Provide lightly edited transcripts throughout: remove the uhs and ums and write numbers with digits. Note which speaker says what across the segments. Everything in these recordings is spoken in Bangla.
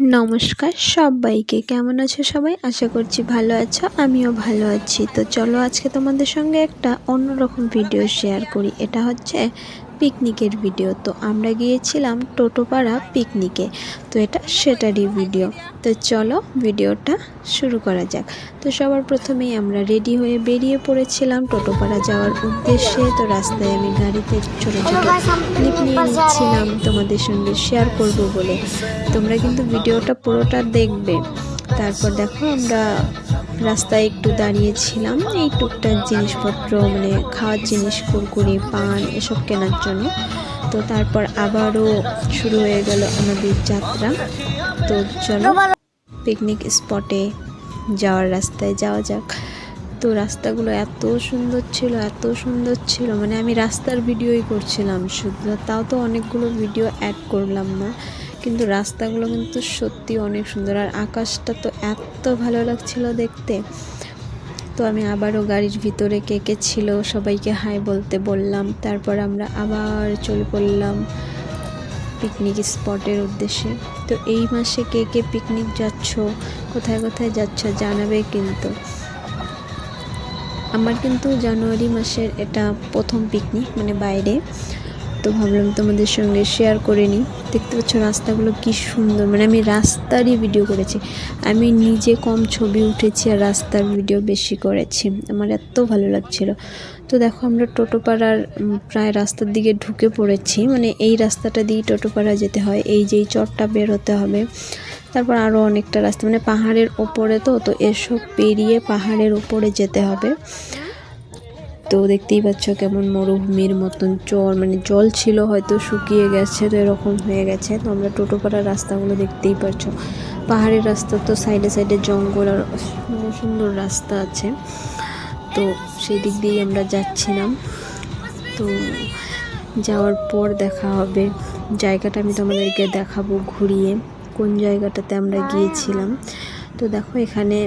Speaker 1: নমস্কার সবাইকে, কেমন আছো সবাই? আশা করছি ভালো আছো, আমিও ভালো আছি। তো চলো আজকে তোমাদের সঙ্গে একটা অন্যরকম ভিডিও শেয়ার করি। এটা হচ্ছে পিকনিকের ভিডিও। তো আমরা গিয়েছিলাম টোটোপাড়া পিকনিকে। তো এটা সেটারই ভিডিও। তো চলো ভিডিওটা শুরু করা যাক। তো সবার প্রথমেই আমরা রেডি হয়ে বেরিয়ে পড়েছিলাম টোটোপাড়া যাওয়ার উদ্দেশ্যে। তো রাস্তায় আমি গাড়িতে ছোটো ছোটো ক্লিপ নিয়ে নিচ্ছিলাম তোমাদের সঙ্গে শেয়ার করব বলে। তোমরা কিন্তু ভিডিওটা পুরোটা দেখবে। তারপর দেখো আমরা রাস্তায় একটু দাঁড়িয়েছিলাম এই টুকটাক জিনিসপত্র, মানে খাওয়ার জিনিস, কুরকুরি, পান এসব কেনার জন্য। তো তারপর আবারও শুরু হয়ে গেল আমাদের যাত্রা। তো চলো পিকনিক স্পটে যাওয়ার রাস্তায় যাওয়া যাক। তো রাস্তাগুলো এত সুন্দর ছিল, এত সুন্দর ছিল, মানে আমি রাস্তার ভিডিওই করছিলাম শুধু। তাও তো অনেকগুলো ভিডিও অ্যাড করলাম না, কিন্তু রাস্তাগুলো কিন্তু সত্যি অনেক সুন্দর। আর আকাশটা তো এত ভালো লাগছিল দেখতে। তো আমি আবারও গাড়ির ভিতরে কে কে ছিল সবাইকে হাই বলতে বললাম। তারপর আমরা আবার চলে পড়লাম পিকনিক স্পটের উদ্দেশ্যে। তো এই মাসে কে কে পিকনিক যাচ্ছ, কোথায় কোথায় যাচ্ছ জানাবে কিন্তু। আমার কিন্তু জানুয়ারি মাসের এটা প্রথম পিকনিক, মানে বাইরে। তো ভাবলাম তোমাদের সঙ্গে শেয়ার করে নিই। দেখতে পাচ্ছ রাস্তাগুলো কি সুন্দর, মানে আমি রাস্তারই ভিডিও করেছি। আমি নিজে কম ছবি উঠেছি আর রাস্তার ভিডিও বেশি করেছি, আমার এত ভালো লাগছিল। তো দেখো আমরা টোটোপাড়ার প্রায় রাস্তার দিকে ঢুকে পড়েছি, মানে এই রাস্তাটা দিয়ে টোটোপাড়া যেতে হয়, এই যেই চরটা বের হতে হবে। তারপর আরও অনেকটা রাস্তা, মানে পাহাড়ের ওপরে। তো এসব পেরিয়ে পাহাড়ের ওপরে যেতে হবে। তো দেখতেই পাচ্ছ কেমন মরুভূমির মতন চর, মানে জল ছিল হয়তো শুকিয়ে গেছে, তো এরকম হয়ে গেছে। তো আমরা টোটোপাড়ার রাস্তাগুলো দেখতেই পাচ্ছ, পাহাড়ের রাস্তা, তো সাইডে সাইডে জঙ্গল আর মানে সুন্দর রাস্তা আছে। তো সেই দিক দিয়েই আমরা যাচ্ছিলাম। তো যাওয়ার পর দেখা হবে, জায়গাটা আমি তোমাদেরকে দেখাবো ঘুরিয়ে কোন জায়গাটাতে আমরা গিয়েছিলাম। তো দেখো এখানে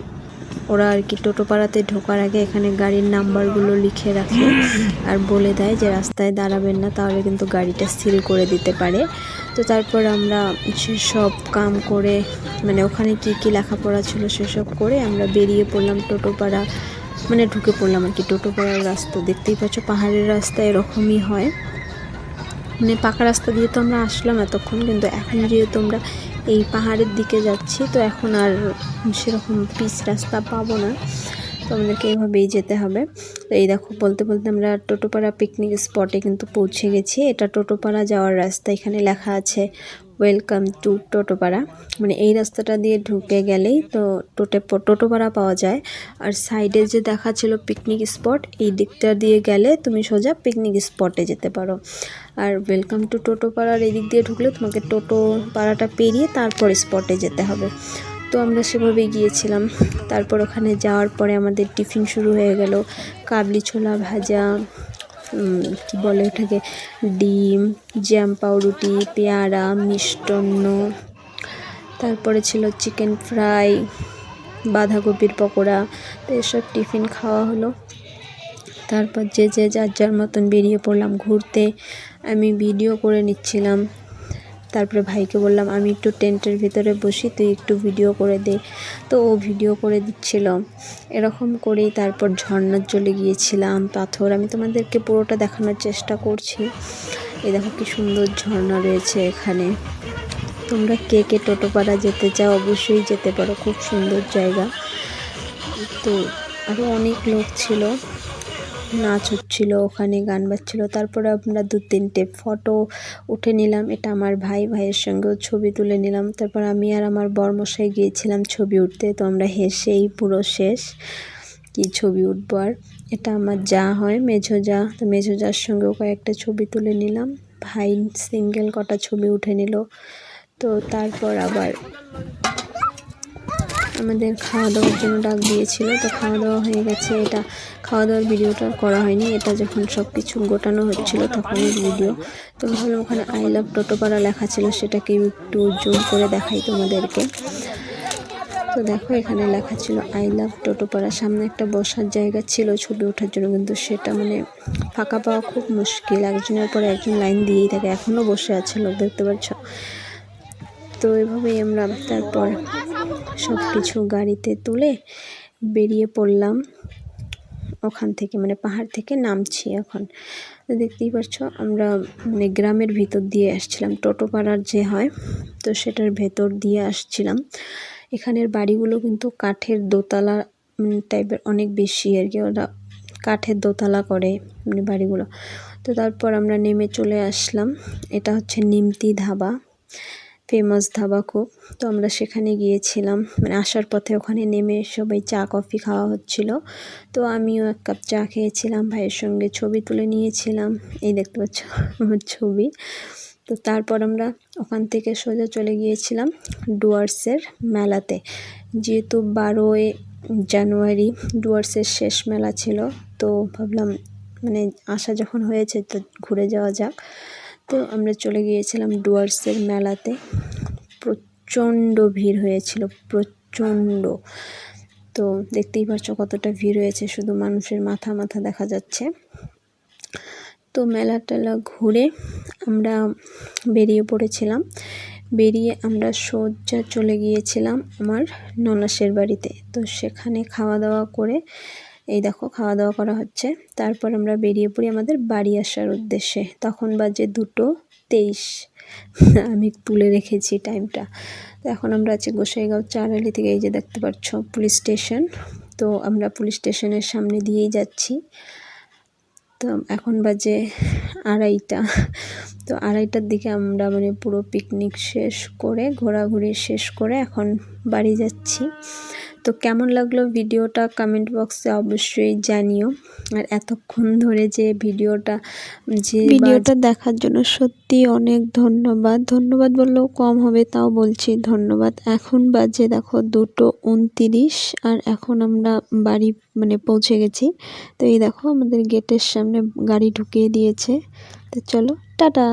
Speaker 1: ওরা আর কি টোটোপাড়াতে ঢোকার আগে এখানে গাড়ির নাম্বারগুলো লিখে রাখে আর বলে দেয় যে রাস্তায় দাঁড়াবেন না, তাহলে কিন্তু গাড়িটা সিল করে দিতে পারে। তো তারপর আমরা সেসব কাম করে, মানে ওখানে কি কি লেখাপড়া ছিল সেসব করে আমরা বেরিয়ে পড়লাম টোটোপাড়া, মানে ঢুকে পড়লাম আর কি টোটোপাড়ার রাস্তা। দেখতেই পাচ্ছ পাহাড়ের রাস্তা এরকমই হয়, মানে পাকা রাস্তা দিয়ে তো আমরা আসলাম এতক্ষণ, কিন্তু এখন যেহেতু আমরা এই পাহাড়ের দিকে যাচ্ছি, তো এখন আর সেরকম পিচ রাস্তা পাবো না, তো আমাদেরকে এইভাবেই যেতে হবে। তো এই দেখো বলতে বলতে আমরা টোটোপাড়া পিকনিক স্পটে কিন্তু পৌঁছে গেছি। এটা টোটোপাড়া যাওয়ার রাস্তা, এখানে লেখা আছে ওয়েলকাম টু টোটোপাড়া, মানে এই রাস্তাটা দিয়ে ঢুকে গেলেই তো টোটোপাড়া পাওয়া যায়। আর সাইডে যে দেখা ছিল পিকনিক স্পট, এই দিকটা দিয়ে গেলে তুমি সোজা পিকনিক স্পটে যেতে পারো। আর ওয়েলকাম টু টোটোপাড়ার এই দিক দিয়ে ঢুকলে তোমাকে টোটোপাড়াটা পেরিয়ে তারপর স্পটে যেতে হবে। তো আমরা সেভাবেই গিয়েছিলাম। তারপর ওখানে যাওয়ার পরে আমাদের টিফিন শুরু হয়ে গেল, কাবলি ছোলা ভাজা, কি বলে ওটাকে, ডিম, জ্যাম, পাউরুটি, পেয়ারা, মিষ্টান্ন, তারপরে ছিল চিকেন ফ্রাই, বাঁধাকপির পকোড়া। তো এসব টিফিন খাওয়া হলো। তারপর যে যার যার মতন বেরিয়ে পড়লাম ঘুরতে। আমি ভিডিও করে নিচ্ছিলাম, তারপরে ভাইকে বললাম আমি একটু টেন্টের ভিতরে বসি, তুই একটু ভিডিও করে দে। তো ও ভিডিও করে দিচ্ছিল। এরকম করেই তারপর ঝর্ণা চলে গিয়েছিলাম, পাথর। আমি তোমাদেরকে পুরোটা দেখানোর চেষ্টা করছি। এই দেখো কি সুন্দর ঝর্ণা রয়েছে এখানে। তোমরা কে কে টোটোপাড়া যেতে চাও অবশ্যই যেতে পারো, খুব সুন্দর জায়গা। তো আরও অনেক লোক ছিল, নাচ হচ্ছিল ওখানে, গান বাজছিল। তারপরে আমরা 2-3টে ফটো উঠে নিলাম, এটা আমার ভাইয়ের সঙ্গেও ছবি তুলে নিলাম। তারপর আমি আর আমার বরমশাই গিয়েছিলাম ছবি উঠতে। তো আমরা হেসেই পুরো শেষ, কি ছবি উঠবো আর। এটা আমার যা হয়, মেঝো যা। তো মেঝো যার সঙ্গেও কয়েকটা ছবি তুলে নিলাম, ভাই সিঙ্গেল কটা ছবি উঠে নিল। তো তারপর আবার আমাদের খাওয়া দাওয়ার জন্য ডাক দিয়েছিল, তো খাওয়া দাওয়া হয়ে গেছে। এটা খাওয়া দাওয়ার ভিডিওটা করা হয়নি, এটা যখন সব কিছু গোটানো হচ্ছিল তখনই ভিডিও। তো ভাবলাম ওখানে আই লাভ টোটোপাড়া লেখা ছিল, সেটাকে একটু জুম করে দেখাই তোমাদেরকে। তো দেখো এখানে লেখা ছিল আই লাভ টোটোপাড়া। সামনে একটা বসার জায়গা ছিল ছবি ওঠার জন্য, কিন্তু সেটা মানে ফাঁকা পাওয়া খুব মুশকিল, একজনের পর একজন লাইন দিয়েই থাকে। এখনও বসে আছে লোক, দেখতে পাচ্ছ। তো এভাবেই আমরা তারপর সব কিছু গাড়িতে তুলে বেরিয়ে পড়লাম ওখান থেকে, মানে পাহাড় থেকে নামছি এখন। তো দেখতেই পাচ্ছ আমরা মানে গ্রামের ভিতর দিয়ে আসছিলাম, টোটো পাড়ার যে হয় তো সেটার ভেতর দিয়ে আসছিলাম। এখানের বাড়িগুলো কিন্তু কাঠের দোতলা টাইপের, অনেক বেশি আর কি, ওরা কাঠের দোতলা করে মানে বাড়িগুলো। তো তারপর আমরা নেমে চলে আসলাম। এটা হচ্ছে নিমতি ধাবা, ফেমাস ধাবা খুব। তো আমরা সেখানে গিয়েছিলাম, মানে আসার পথে ওখানে নেমে সবাই চা কফি খাওয়া হচ্ছিল। তো আমিও এক কাপ চা খেয়েছিলাম, ভাইয়ের সঙ্গে ছবি তুলে নিয়েছিলাম, এই দেখতে পাচ্ছ আমার ছবি। তো তারপর আমরা ওখান থেকে সোজা চলে গিয়েছিলাম ডুয়ার্সের মেলাতে, যেহেতু 12ই জানুয়ারি ডুয়ার্সের শেষ মেলা ছিল। তো ভাবলাম মানে আসা যখন হয়েছে তো ঘুরে যাওয়া যাক। তো আমরা চলে গিয়েছিলাম ডুয়ার্সের মেলাতে। প্রচণ্ড ভিড় হয়েছিল, প্রচণ্ড। তো দেখতেই পাচ্ছ কতটা ভিড় হয়েছে, শুধু মানুষের মাথা মাথা দেখা যাচ্ছে। তো মেলা টেলা ঘুরে আমরা বেরিয়ে পড়েছিলাম। বেরিয়ে আমরা সোজা চলে গিয়েছিলাম আমার ননাসের বাড়িতে। তো সেখানে খাওয়া দাওয়া করে, এই দেখো খাওয়া দাওয়া করা হচ্ছে, তারপর আমরা বেরিয়ে পড়ি আমাদের বাড়ি আসার উদ্দেশ্যে। তখন বাজে 2:23, আমি তুলে রেখেছি টাইমটা। তো এখন আমরা আছি গোসাইগাঁও চারালি থেকে, এই যে দেখতে পাচ্ছ পুলিশ স্টেশন। তো আমরা পুলিশ স্টেশনের সামনে দিয়েই যাচ্ছি। তো এখন বাজে 2:30। তো 2:30টার দিকে আমরা মানে পুরো পিকনিক শেষ করে, ঘোরাঘুরি শেষ করে এখন বাড়ি যাচ্ছি। তো কেমন লাগলো ভিডিওটা কমেন্ট বক্সে অবশ্যই জানিও। আর এতক্ষণ ধরে যে ভিডিওটা দেখার জন্য সত্যি অনেক ধন্যবাদ। ধন্যবাদ বললেও কম হবে, তাও বলছি ধন্যবাদ। এখন বাজে দেখো 2:29, আর এখন আমরা বাড়ি মানে পৌঁছে গেছি। তো এই দেখো আমাদের গেটের সামনে গাড়ি ঢুকিয়ে দিয়েছে। তো চলো টাটা।